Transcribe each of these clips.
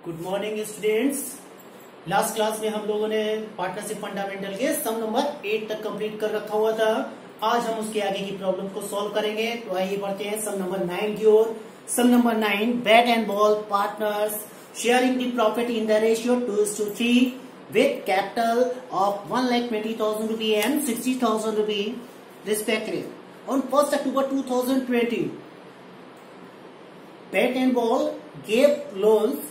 Good morning students. Last class में हम लोगों ने पार्टनरशिप फंडामेंटल के सम नंबर 8 तक कंप्लीट कर रखा हुआ था। आज हम उसके आगे की प्रॉब्लम को सॉल्व करेंगे। तो आइए बढ़ते हैं सम नंबर 9 की ओर। Sum number 9, bat and ball partners sharing the profit in the ratio 2:3 with capital of 1,20,000 rupee and 60,000 rupee respectively. On 1st October 2020, Bat and Ball gave loans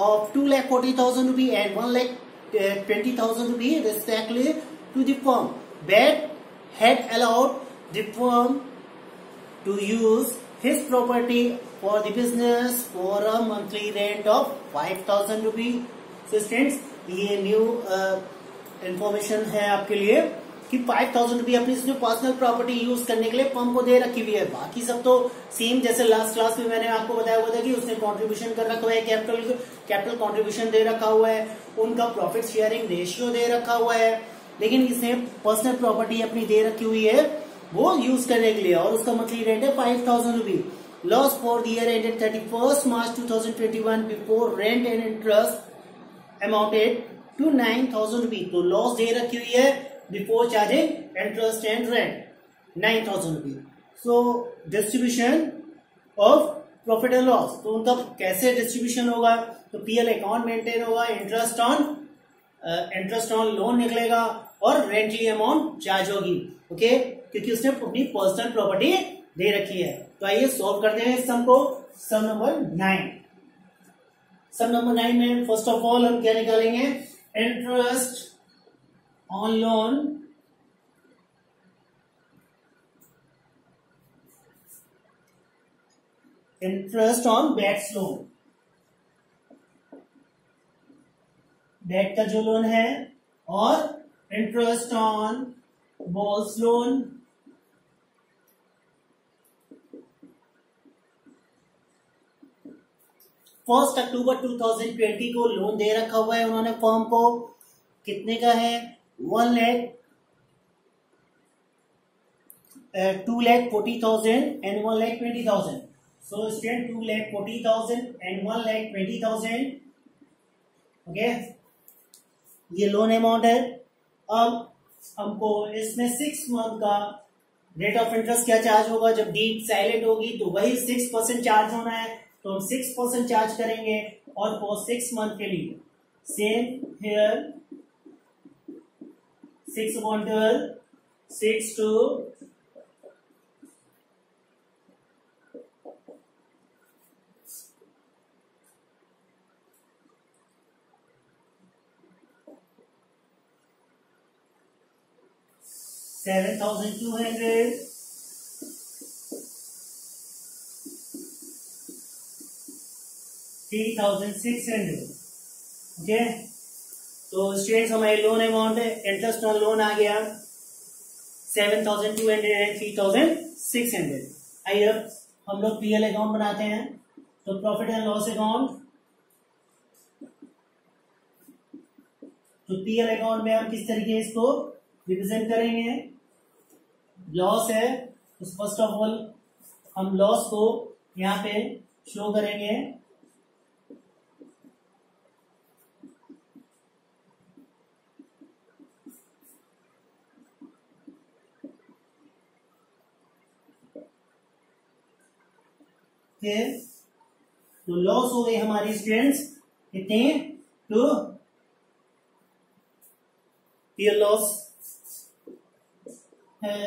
of 2,40,000 rupee and 1,20,000 rupee respectively to the firm. Bat had allowed the firm to use his property for the business for a monthly rent of 5,000 rupee. So students, ये new information है आपके लिए कि 5,000 रुपये अपनी इसमें personal property use करने के लिए फर्म को दे रखी हुई है। बाकी सब तो सेम जैसे लास्ट क्लास में मैंने आपको बताया हुआ था कि उसने कंट्रीब्यूशन कर रखा हुआ है, कैपिटल कंट्रीब्यूशन दे रखा हुआ है, उनका प्रॉफिट शेयरिंग रेशियो दे रखा हुआ है, लेकिन इसने पर्सनल प्रॉपर्टी अपनी दे रखी हुई है वो यूज करने के लिए, और उसका मंथली रेंट है 5,000 रुपये। Loss for the year ended 31 March 2021 before rent and interest amounted to 9,000 rupees. तो लॉस दे रखी हुई है before charging interest and rent 9,000 rupees. So distribution of profit and loss, तो उनका कैसे डिस्ट्रीब्यूशन होगा? तो पीएल अकाउंट मेंटेन होगा, इंटरेस्ट ऑन लोन निकलेगा और रेंटली अमाउंट चार्ज होगी। ओके, क्योंकि उसने अपनी पर्सनल प्रॉपर्टी दे रखी है। तो आइए सॉल्व करते हैं इस सम को। सम नंबर 9, सम नंबर 9 में फर्स्ट ऑफ ऑल हम क्या निकालेंगे? Interest on loan interest on bats loan, bat का जो लोन है, और interest on balls loan, first October 2020 को लोन दे रखा हुआ है उन्होंने फर्म को। कितने का है? 2,40,000 and 1,20,000। So student 2,40,000 and 1,20,000। Okay, ये लोन अमाउंट है। अब हमको इसमें 6 मंथ का रेट ऑफ इंटरेस्ट क्या चार्ज होगा? जब डीड साइलेंट होगी तो वही 6% चार्ज होना है, तो हम 6% चार्ज करेंगे। और फॉर 6 मंथ के लिए सेम हेयर 6/12 6 to 7,200 3,600। ओके, तो स्टूडेंट्स हमारे लोन अमाउंट है, इंटरेस्ट ऑन लोन आ गया 7,200 एंड 3,600। आइए अब हम लोग पीएल अकाउंट बनाते हैं। तो प्रॉफिट एंड लॉस अकाउंट, तो पीएल अकाउंट में हम किस तरीके इसको रिप्रेजेंट करेंगे? लॉस है तो फर्स्ट ऑफ ऑल हम लॉस को यहाँ पे शो करेंगे। तो लॉस हो गई हमारी स्टूडेंट्स कितने? तो पीएल लॉस है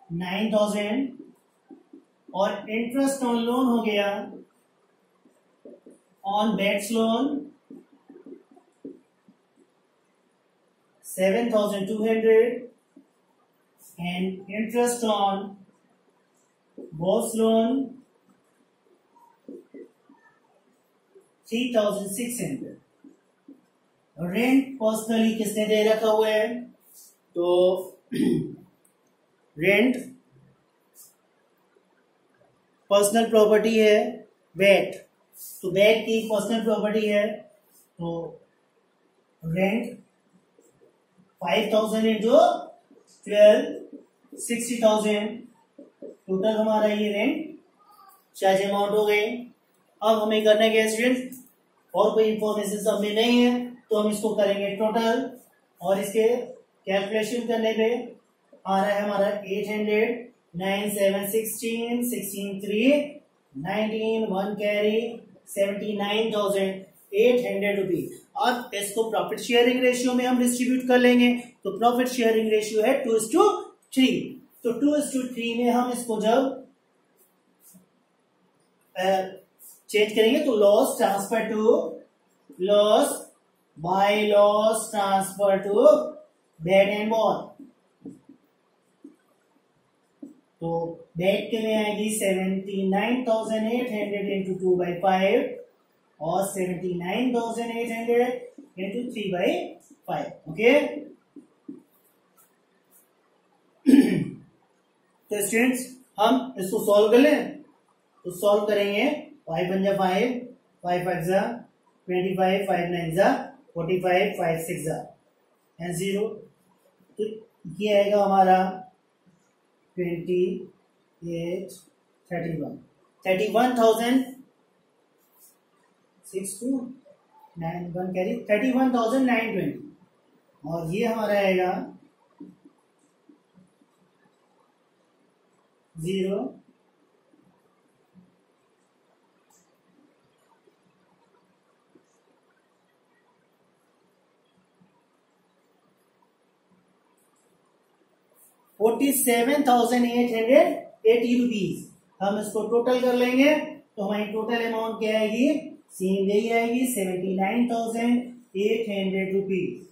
9,000 और इंटरेस्ट ऑन लोन हो गया on bats loan 7,200 and interest on balls loan 3,600। Rent personally किसने दे रखा हुआ है? तो रेंट पर्सनल प्रॉपर्टी है बैट, तो बैट की पर्सनल प्रॉपर्टी है, तो रेंट 5,000 इंटू 12 60,000 टोटल हमारा ये रेंट चार्ज अमाउंट हो गए। अब हमें करना है स्टूडेंट और कोई इंफॉर्मेशन सब में नहीं है, तो हम इसको करेंगे टोटल, और इसके कैलकुलेशन करने पे आ रहा है हमारा 800, 9 7 16, 16 3 19, 1 कैरी 79,800 रुपीज। अब इसको प्रॉफिट शेयरिंग रेशियो में हम डिस्ट्रीब्यूट कर लेंगे, तो प्रॉफिट शेयरिंग रेशियो है 2:3। तो 2:3 में हम इसको जब चेंज करेंगे तो loss transfer to loss by loss transfer to bed and ball. तो बेड के लिए आएगी 79,800 इंटू 2/5 और 79,800 इंटू 3/5। ओके, तो स्टूडेंट्स हम इसको सॉल्व कर लें, तो सॉल्व करेंगे 5 1 5, 5 5 25, 5 9 45, 5 6 एंड 0। तो ये आएगा हमारा 28 31 31,629 कैरी 31,920, और ये हमारा आएगा 0 47,880 रुपीज। हम इसको टोटल कर लेंगे तो हमारी टोटल अमाउंट क्या आएगी, सेम यही आएगी 79,800 रुपीज।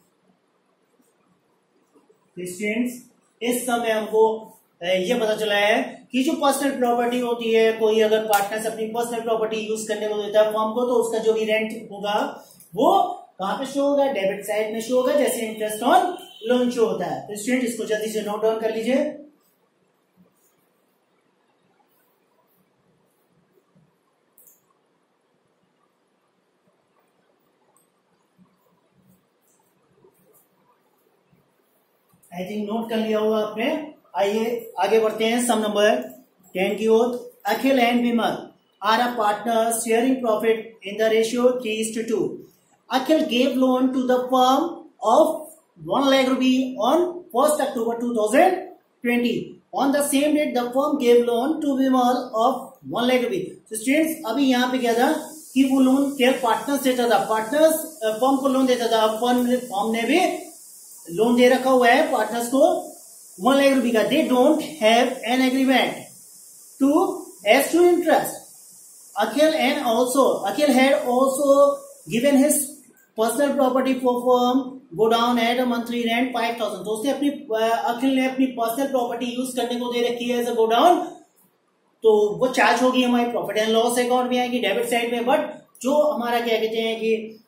स्टूडेंट्स, इस समय हमको ये पता चला है कि जो पर्सनल प्रॉपर्टी होती है, कोई अगर पार्टनर्स अपनी पर्सनल प्रॉपर्टी यूज करने को देता है फर्म को, तो उसका जो भी रेंट होगा वो कहां पे शो होगा, डेबिट साइड में शो होगा, जैसे इंटरेस्ट ऑन लोन शो होता है। तो स्टूडेंट इसको जल्दी से नोट डाउन कर लीजिए। आई थिंक नोट कर लिया होगा आपने। आइए आगे बढ़ते हैं सम नंबर 10 की ओर। Akhil and Vimal are a partner sharing profit in the ratio 3:2। Akhil gave loan to the firm of 1 lakh rupee on 1st October 2020. On the same date, the firm gave loan to Vimal of 1 lakh rupee. So students, अभी यहाँ पे क्या था कि वो loan क्या partners देता था, पार्टनर्स फर्म को लोन देता था। फर्म ने भी लोन दे रखा हुआ है पार्टनर्स को 1 लाख रुपए का। They don't have an agreement to as to interest. Akhil had also given his personal property for firm godown at a monthly rent 5,000। तो उसने अखिल ने अपनी पर्सनल प्रॉपर्टी यूज करने को दे रखी है एज अ गो डाउन, तो वो चार्ज होगी हमारी प्रॉफिट एंड लॉस अकाउंट में आएगी डेबिट साइड में। बट जो हमारा क्या कहते हैं कि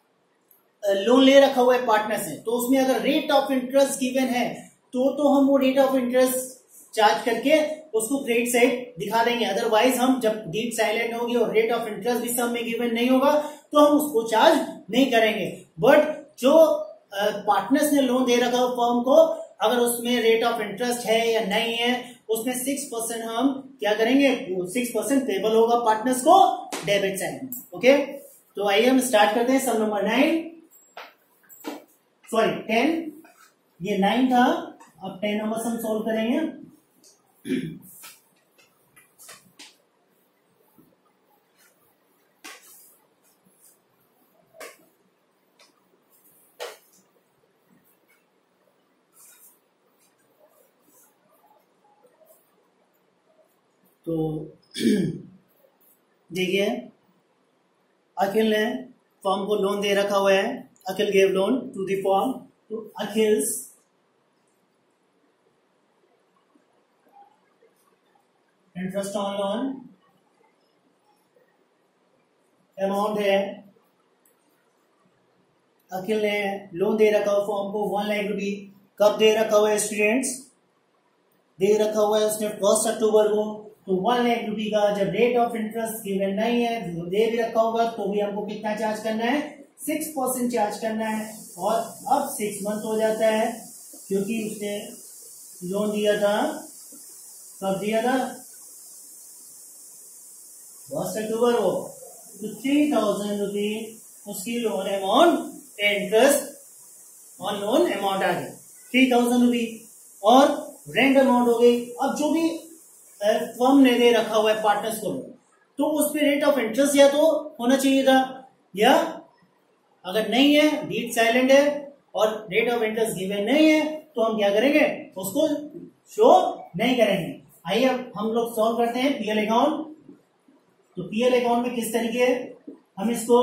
लोन ले रखा हुआ है पार्टनर से, तो उसमें अगर रेट ऑफ इंटरेस्ट गिवन है तो हम वो रेट ऑफ इंटरेस्ट चार्ज करके उसको क्रेडिट साइड दिखा देंगे। अदरवाइज हम जब डीड साइलेंट होगी और रेट ऑफ इंटरेस्ट भी सब में गिवन नहीं होगा तो हम उसको चार्ज नहीं करेंगे। बट जो पार्टनर्स ने लोन दे रखा हो फर्म को, अगर उसमें रेट ऑफ इंटरेस्ट है या नहीं है, उसमें 6% हम क्या करेंगे, 6% पेबल होगा पार्टनर्स को डेबिट साइड में। ओके, तो आइए हम स्टार्ट करते हैं सम नंबर 10। ये 9 था, अब 10 नंबर हम सोल्व करेंगे। तो देखिए, अखिल ने फर्म को लोन दे रखा हुआ है। Akhil gave loan to the firm, तो Akhil's interest on loan amount है। अखिल ने लोन दे रखा हुआ फर्म को 1 लाख रुपए। कब दे रखा हुआ है स्टूडेंट्स, दे रखा हुआ है उसने 1 अक्टूबर को। तो 1 लाख रुपए का जब रेट ऑफ इंटरेस्ट गिवन नहीं है, दे भी रखा होगा, तो भी हमको कितना चार्ज करना है, 6% चार्ज करना है। और अब 6 मंथ हो जाता है क्योंकि उसने लोन दिया था, कब दिया था, 1 अक्टूबर को। तो 3,000 रुपीज उसकी loan amount interest on loan amount आ गया 3000 रुपी और रेंट अमाउंट हो गई। अब जो भी फर्म ने दे रखा हुआ है पार्टनर्स को तो उस पे रेट ऑफ इंटरेस्ट या तो होना चाहिए था, या अगर नहीं है डीड साइलेंट है और रेट ऑफ इंटरेस्ट गिवन नहीं है तो हम क्या करेंगे, उसको शो नहीं करेंगे। आइए अब हम लोग सॉल्व करते हैं पीएल अकाउंट। तो पीएल अकाउंट में किस तरीके हम इसको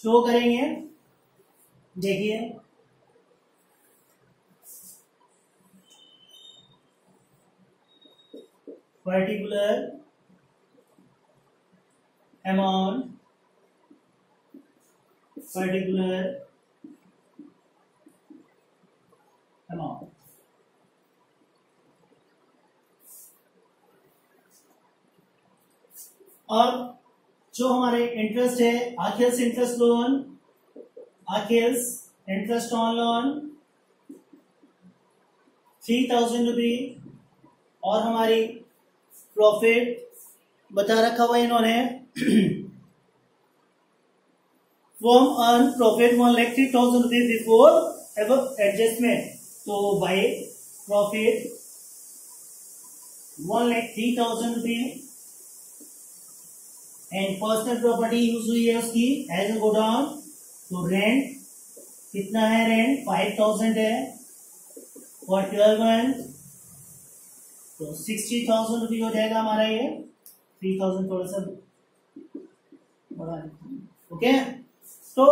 शो करेंगे, देखिए पर्टिकुलर अमाउंट, पर्टिकुलर अमाउंट, और जो हमारे इंटरेस्ट है Akhil's interest loan, Akhil's interest on loan 3000 rupee, और हमारी प्रॉफिट बता रखा हुआ इन्होंने firm earn profit 1,03,000 rupee before adjustment. तो by profit 1,03,000 rupee and personal property use हुई है उसकी एज ए गोडाउन। तो रेंट कितना है, रेंट 5,000 है फॉर 12 मंथ, तो 60,000 रुपी हो जाएगा हमारा ये, 3,000 थोड़ा सा बढ़ा ओके। तो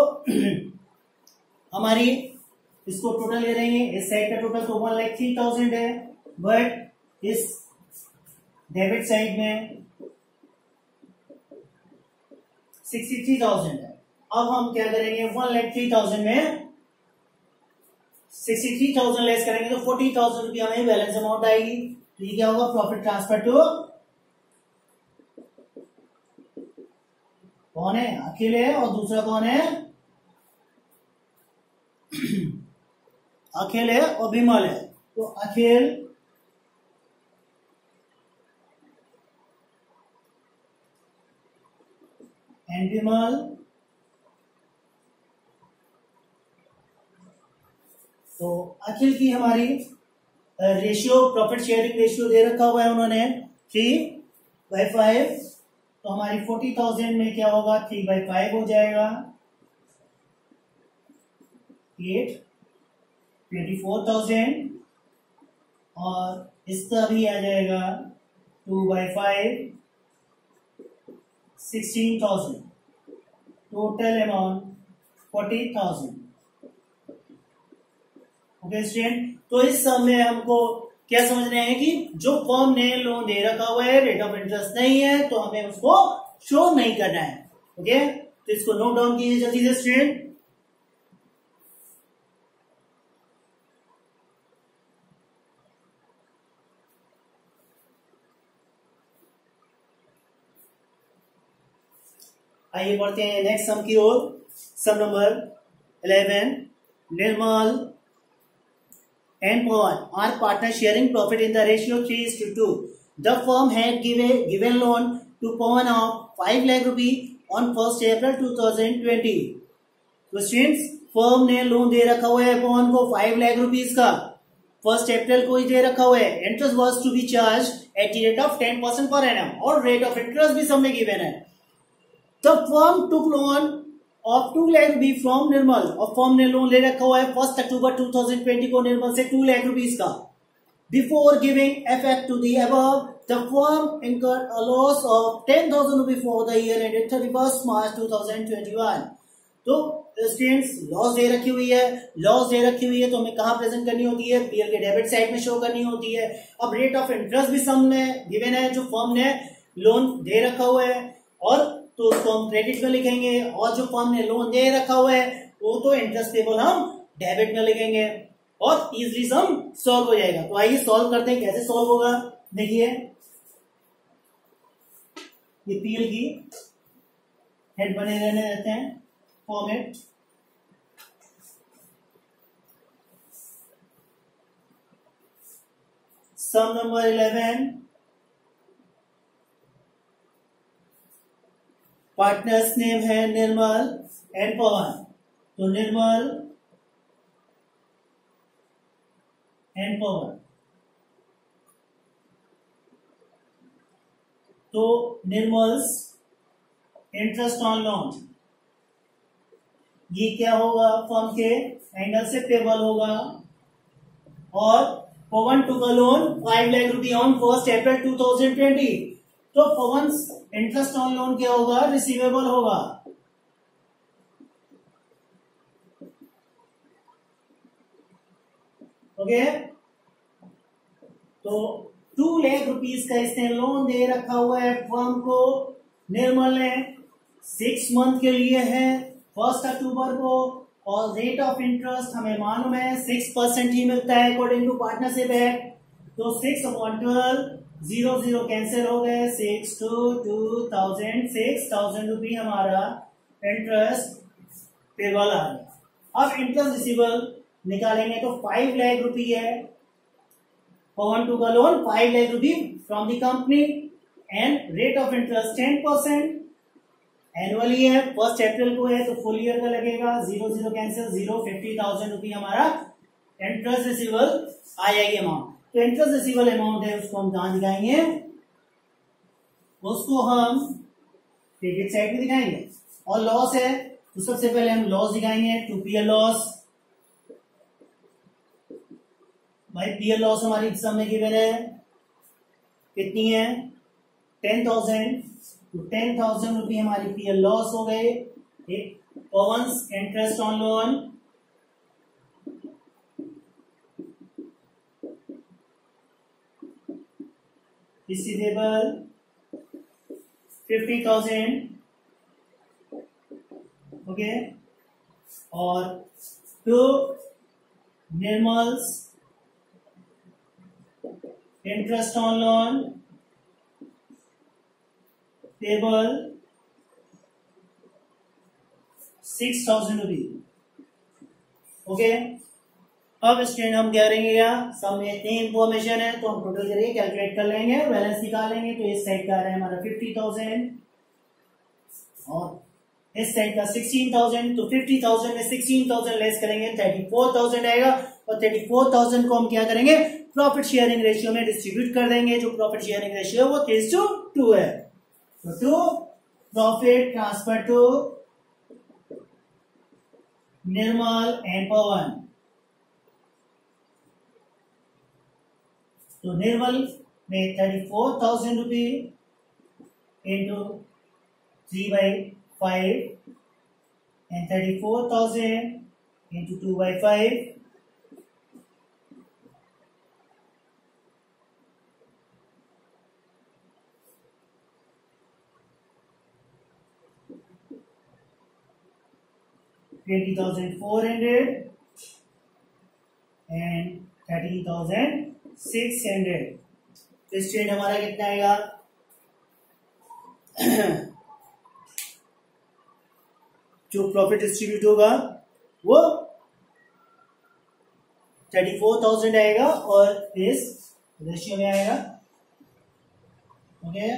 हमारी इसको टोटल ले रहेंगे, इस साइड का टोटल तो 1,03,000 है, बट इस डेबिट साइड में 63,000 है। अब हम क्या करेंगे, 1,03,000 में 63,000 लेस करेंगे तो 40,000 रुपया हमें बैलेंस अमाउंट आएगी। तो ये क्या होगा, प्रॉफिट ट्रांसफर टू कौन है, अखिल है, और दूसरा कौन है, अखिल है और विमल है। तो अखिल एंड विमल, तो अखिल की हमारी रेशियो प्रॉफिट शेयरिंग रेशियो दे रखा हुआ है उन्होंने 3/5, तो हमारी 40,000 में क्या होगा, 3/5 हो जाएगा, 8 24,000, और इसका भी आ जाएगा 2/5 16,000, टोटल अमाउंट 40,000। ओके स्टूडेंट, तो इस सब में हमको क्या समझ रहे हैं कि जो फर्म ने लोन दे रखा हुआ है रेट ऑफ इंटरेस्ट नहीं है तो हमें उसको शो नहीं करना है। ओके, तो इसको नोट डाउन कीजिए जल्दी से स्टूडेंट। आइए बढ़ते हैं नेक्स्ट सम की ओर। Sum number 11, Nirmal and Pawan are partners sharing profit in the ratio 3:2. The firm had given loan to Pawan of 5 lakh rupee on 1st April 2020. तो स्टूडेंट्स, फर्म ने लोन दे रखा हुआ है पवन को 5 लाख रुपीस का, 1 अप्रैल को ही दे रखा हुआ है। Interest was to be charge at the rate of 10% per annum, और रेट ऑफ इंटरेस्ट भी सबने गिवन है। The firm took loan of 2 lakh rupee from Nirmal, और फर्म ने लोन ले रखा हुआ है 1 अक्टूबर 2020 को निर्मल से 2 लाख रुपीस का। Before giving effect to the above, the firm incurred a loss of 10,000 rupee for the year ended 31 March 2021। तो स्टूडेंट्स, लॉस दे रखी हुई है, लॉस दे रखी हुई है तो हमें कहां प्रेजेंट करनी होती है, पीएल के डेबिट साइड में शो करनी होती है। अब रेट ऑफ इंटरेस्ट भी सम में गिवन है, जो फर्म ने लोन दे रखा हुआ है, और तो उसको हम क्रेडिट में लिखेंगे, और जो फर्म ने लोन दे रखा हुआ है वो तो इंटरेस्ट पेबल हम डेबिट में लिखेंगे, और इजीली सम सॉल्व हो जाएगा। तो आइए सॉल्व करते हैं, कैसे सॉल्व होगा। देखिए, ये पीएल की हेड बने रहने रहते हैं फॉर्मेट। सम नंबर 11, पार्टनर्स नेम है निर्मल एंड पवन, तो निर्मल एंड पवन, तो निर्मल्स इंटरेस्ट ऑन लोन, ये क्या होगा फर्म के एंगल से पेबल होगा। और पवन टुक अ लोन 5 लाख रुपए ऑन 1 अप्रैल 2020, तो पवन इंटरेस्ट ऑन लोन क्या होगा, रिसीवेबल होगा। ओके, तो 2 लाख रुपीस का इसने लोन दे रखा हुआ है फर्म को, निर्मल ने 6 मंथ के लिए है 1 अक्टूबर को, और रेट ऑफ इंटरेस्ट हमें मालूम है 6% ही मिलता है अकॉर्डिंग टू पार्टनरशिप एक्ट। तो 6/12 0 कैंसिल हो गए, 6 to 2000 6,000 रुपये हमारा इंटरेस्ट पेबल आ गया। अब इंटरेस्ट रिसीवेबल निकालेंगे तो 5 लाख रुपये है, पवन टू का लोन 5 लाख रुपये from the company, and rate of interest 10%, annually है 1 अप्रैल को है तो फुल ईयर का लगेगा, 0 कैंसिल 0, 50,000 रुपये हमारा इंटरेस्ट रिसीवेबल आ जाएगी अमाउंट। तो इंटरेस्ट रिसीवेबल अमाउंट है उसको हम कहां दिखाएंगे, उसको हम क्रेडिट साइड में दिखाएंगे। और लॉस है तो सबसे पहले हम लॉस दिखाएंगे, टू पीएल लॉस। भाई पीएल लॉस हमारी सामने गिवन है, कितनी है 10,000, तो 10,000 रुपये हमारी पीएल लॉस हो गए। Pawan's interest on loan, receivable 50,000, okay, और to Nirmal's interest on loan payable 6,000 रुपये, ओके। अब स्टूडेंट हम क्या करेंगे, सब में इतनी इंफॉर्मेशन है तो हम टोटल करिए कैलकुलेट कर लेंगे, बैलेंस निकालेंगे। तो इस साइड का आ रहा है हमारा 50,000 और इस साइड का 16,000, तो 50,000 में 16,000 लेस करेंगे 34,000 आएगा, और 34,000 को हम क्या करेंगे, प्रॉफिट शेयरिंग रेशियो में डिस्ट्रीब्यूट कर देंगे। जो प्रॉफिट शेयरिंग रेशियो है वो 3:2 है। तो to profit transfer to Nirmal and Pawan, तो निर्मल में 34,000 रुपये इंटू 3/5 एंड 34,000 इंटू 2/5, $20,400 एंड 13,600। तो स्टूडेंट हमारा कितना आएगा, जो प्रॉफिट डिस्ट्रीब्यूट होगा वो 34,000 आएगा और इस रेशियो में आएगा, ओके।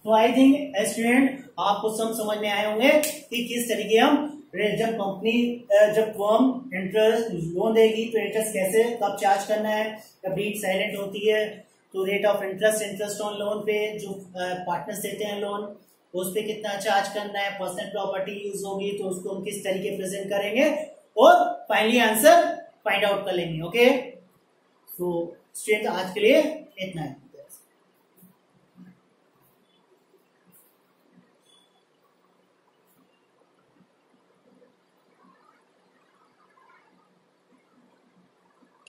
तो आई थिंक स्टूडेंट आपको सब समझ में आए होंगे कि किस तरीके हम जब कंपनी जब फर्म इंटरेस्ट लोन देगी तो इंटरेस्ट कैसे कब चार्ज करना है, जब डीड साइलेंट होती है तो rate of interest on loan पे जो पार्टनर्स देते हैं लोन उस पे कितना चार्ज करना है, पर्सनल प्रॉपर्टी यूज होगी तो उसको हम किस तरीके प्रेजेंट करेंगे और फाइनली आंसर फाइंड आउट कर लेंगे, ओके। सो स्टूडेंट आज के लिए इतना है।